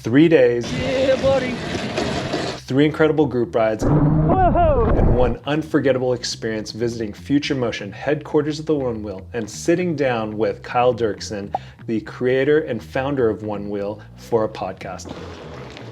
3 days, Yeah, buddy. 3 incredible group rides, Whoa. and 1 unforgettable experience visiting Future Motion, headquarters of the Onewheel, and sitting down with Kyle Doerksen, the creator and founder of Onewheel, for a podcast.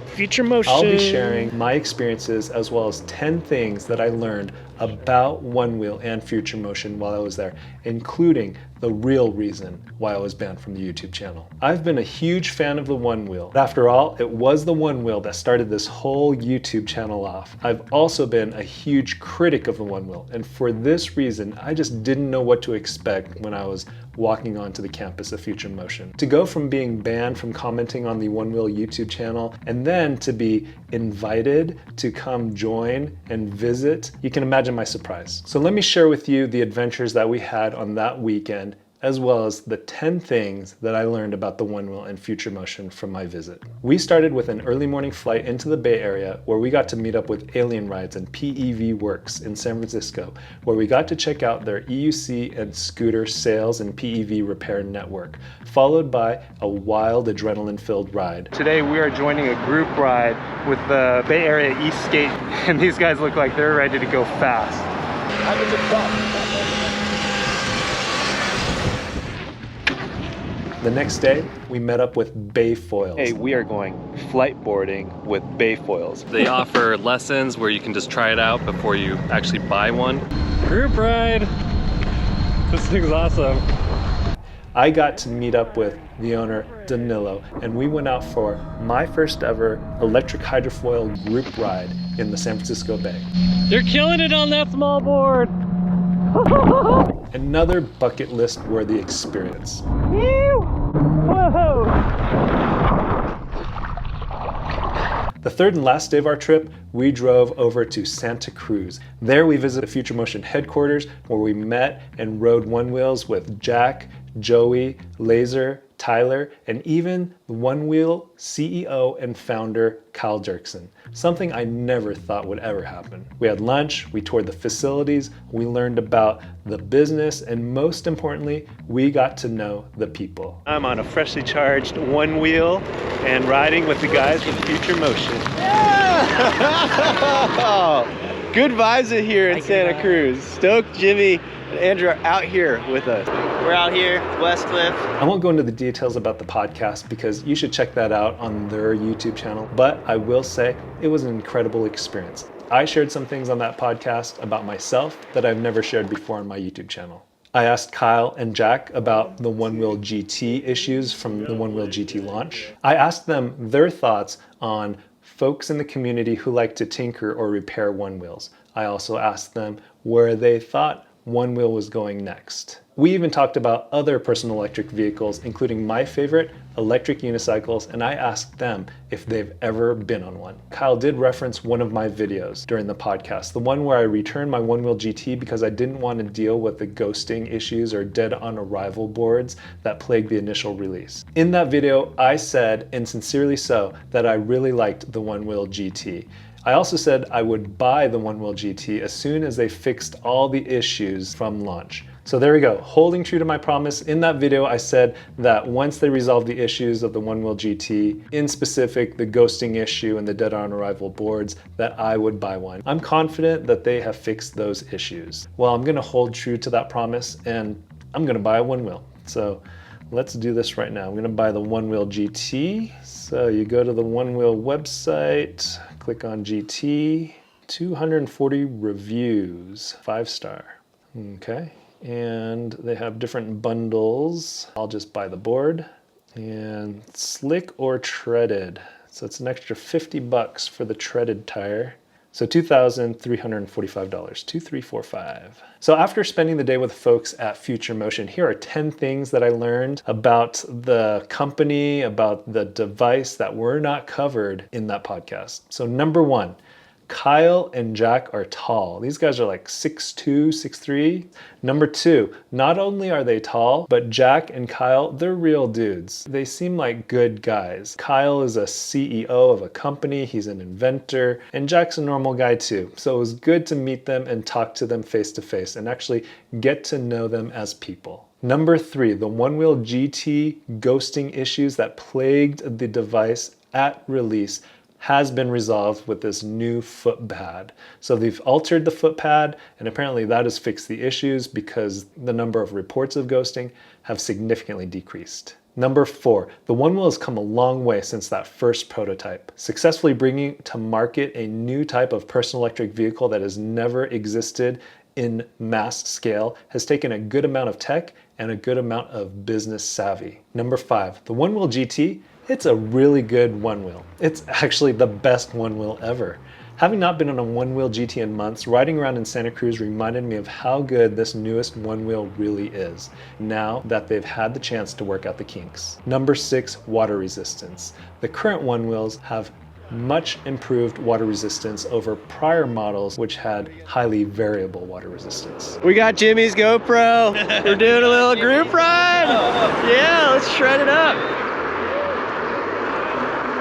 Future Motion. I'll be sharing my experiences as well as 10 things that I learned about Onewheel and Future Motion while I was there, including the real reason why I was banned from the YouTube channel. I've been a huge fan of the Onewheel. After all, it was the Onewheel that started this whole YouTube channel off. I've also been a huge critic of the Onewheel, and for this reason, I just didn't know what to expect when I was walking onto the campus of Future Motion. To go from being banned from commenting on the Onewheel YouTube channel and then to be invited to come join and visit, you can imagine my surprise. So let me share with you the adventures that we had on that weekend, as well as the 10 things that I learned about the Onewheel and Future Motion from my visit. We started with an early morning flight into the Bay Area where we got to meet up with Alien Rides and PEV Works in San Francisco, where we got to check out their EUC and scooter sales and PEV repair network, followed by a wild adrenaline-filled ride. Today we are joining a group ride with the Bay Area East Skate, and these guys look like they're ready to go fast. The next day, we met up with Bay Foils. Hey, we are going flight boarding with Bay Foils. They offer lessons where you can just try it out before you actually buy one. Group ride! This thing's awesome. I got to meet up with the owner, Danilo, and we went out for my first ever electric hydrofoil group ride in the San Francisco Bay. They're killing it on that small board. Another bucket list worthy experience. Whoa. The third and last day of our trip, we drove over to Santa Cruz. There we visited Future Motion headquarters where we met and rode Onewheels with Jack, Joey, Laser, Tyler, and even the Onewheel CEO and founder, Kyle Doerksen. Something I never thought would ever happen. We had lunch, we toured the facilities, we learned about the business, and most importantly, we got to know the people. I'm on a freshly charged Onewheel and riding with the guys with Future Motion. Good vibes in here in Santa Cruz. Stoked, Jimmy, and Andrew are out here with us. We're out here, Westcliff. I won't go into the details about the podcast because you should check that out on their YouTube channel, but I will say it was an incredible experience. I shared some things on that podcast about myself that I've never shared before on my YouTube channel. I asked Kyle and Jack about the Onewheel GT issues from the Onewheel GT launch. I asked them their thoughts on folks in the community who like to tinker or repair Onewheels. I also asked them where they thought Onewheel was going next. We even talked about other personal electric vehicles, including my favorite, electric unicycles, and I asked them if they've ever been on one. Kyle did reference one of my videos during the podcast, the one where I returned my Onewheel GT because I didn't want to deal with the ghosting issues or dead on arrival boards that plagued the initial release. In that video, I said, and sincerely so, that I really liked the Onewheel GT. I also said I would buy the Onewheel GT as soon as they fixed all the issues from launch. So there we go, holding true to my promise. In that video, I said that once they resolved the issues of the Onewheel GT, in specific, the ghosting issue and the dead on arrival boards, that I would buy one. I'm confident that they have fixed those issues. Well, I'm gonna hold true to that promise and I'm gonna buy a Onewheel. So let's do this right now. I'm gonna buy the Onewheel GT. So you go to the Onewheel website, click on GT, 240 reviews, 5-star. Okay, and they have different bundles. I'll just buy the board. And slick or treaded. So it's an extra $50 for the treaded tire. So $2,345, 2345. So after spending the day with folks at Future Motion, here are 10 things that I learned about the company, about the device that were not covered in that podcast. So number 1, Kyle and Jack are tall. These guys are like 6'2", 6'3". Number 2, not only are they tall, but Jack and Kyle, they're real dudes. They seem like good guys. Kyle is a CEO of a company, he's an inventor, and Jack's a normal guy too. So it was good to meet them and talk to them face to face and actually get to know them as people. Number 3, the Onewheel GT ghosting issues that plagued the device at release has been resolved with this new foot pad. So they've altered the foot pad, and apparently that has fixed the issues because the number of reports of ghosting have significantly decreased. Number 4, the Onewheel has come a long way since that first prototype, successfully bringing to market a new type of personal electric vehicle that has never existed in mass scale, has taken a good amount of tech and a good amount of business savvy. Number 5, the Onewheel GT, it's a really good Onewheel. It's actually the best Onewheel ever. Having not been on a Onewheel GT in months, riding around in Santa Cruz reminded me of how good this newest Onewheel really is, now that they've had the chance to work out the kinks. Number 6, water resistance. The current Onewheels have much improved water resistance over prior models which had highly variable water resistance. We got Jimmy's GoPro. We're doing a little group ride. Yeah, let's shred it up.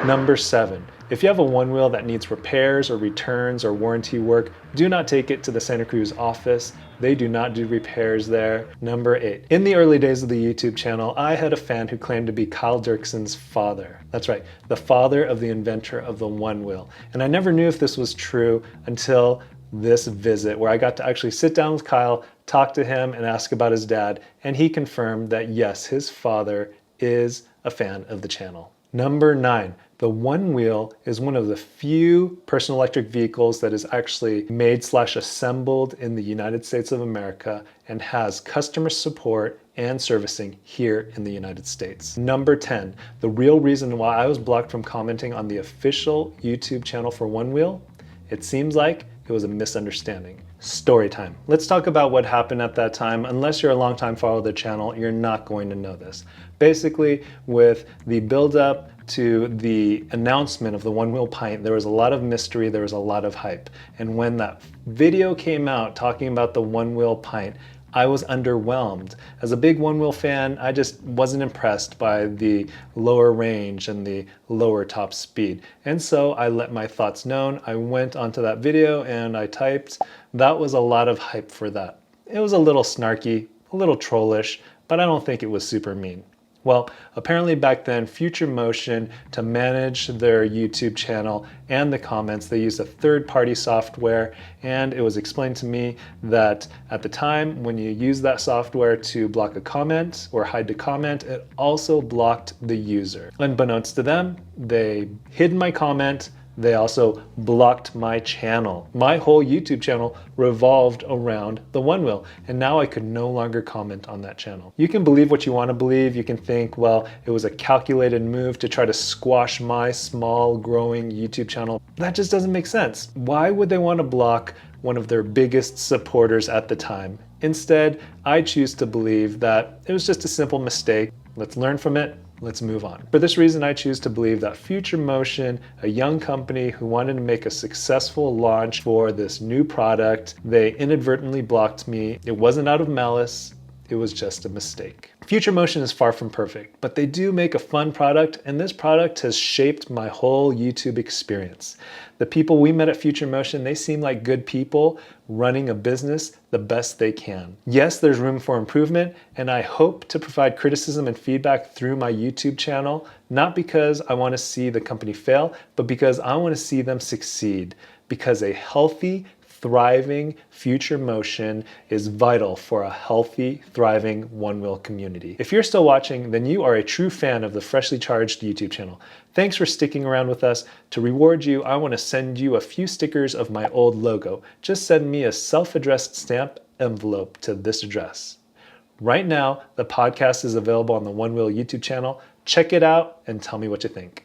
Number 7, if you have a Onewheel that needs repairs or returns or warranty work, do not take it to the Santa Cruz office. They do not do repairs there. Number 8, in the early days of the YouTube channel, I had a fan who claimed to be Kyle Doerksen's father. That's right, the father of the inventor of the Onewheel. And I never knew if this was true until this visit where I got to actually sit down with Kyle, talk to him, and ask about his dad. And he confirmed that yes, his father is a fan of the channel. Number 9, the Onewheel is one of the few personal electric vehicles that is actually made/assembled in the United States of America and has customer support and servicing here in the United States. Number 10, the real reason why I was blocked from commenting on the official YouTube channel for Onewheel, it seems like it was a misunderstanding. Story time. Let's talk about what happened at that time. Unless you're a longtime follower of the channel, you're not going to know this. Basically, with the build-up to the announcement of the Onewheel Pint, there was a lot of mystery, there was a lot of hype. And when that video came out talking about the Onewheel Pint, I was underwhelmed. As a big Onewheel fan, I just wasn't impressed by the lower range and the lower top speed. And so I let my thoughts known. I went onto that video and I typed, that was a lot of hype for that. It was a little snarky, a little trollish, but I don't think it was super mean. Well, apparently back then, Future Motion, to manage their YouTube channel and the comments, they used a third-party software, and it was explained to me that at the time, when you use that software to block a comment or hide the comment, it also blocked the user. Unbeknownst to them, they hid my comment. They also blocked my channel. My whole YouTube channel revolved around the Onewheel, and now I could no longer comment on that channel. You can believe what you want to believe. You can think, well, it was a calculated move to try to squash my small, growing YouTube channel. That just doesn't make sense. Why would they want to block one of their biggest supporters at the time? Instead, I choose to believe that it was just a simple mistake. Let's learn from it. Let's move on. For this reason, I choose to believe that Future Motion, a young company who wanted to make a successful launch for this new product, they inadvertently blocked me. It wasn't out of malice. It was just a mistake. Future Motion is far from perfect, but they do make a fun product, and this product has shaped my whole YouTube experience. The people we met at Future Motion, they seem like good people running a business the best they can. Yes, there's room for improvement, and I hope to provide criticism and feedback through my YouTube channel, not because I want to see the company fail, but because I want to see them succeed, because a healthy, thriving Future Motion is vital for a healthy, thriving Onewheel community. If you're still watching, then you are a true fan of the Freshly Charged YouTube channel. Thanks for sticking around with us. To reward you, I want to send you a few stickers of my old logo. Just send me a self-addressed stamp envelope to this address. Right now, the podcast is available on the Onewheel YouTube channel. Check it out and tell me what you think.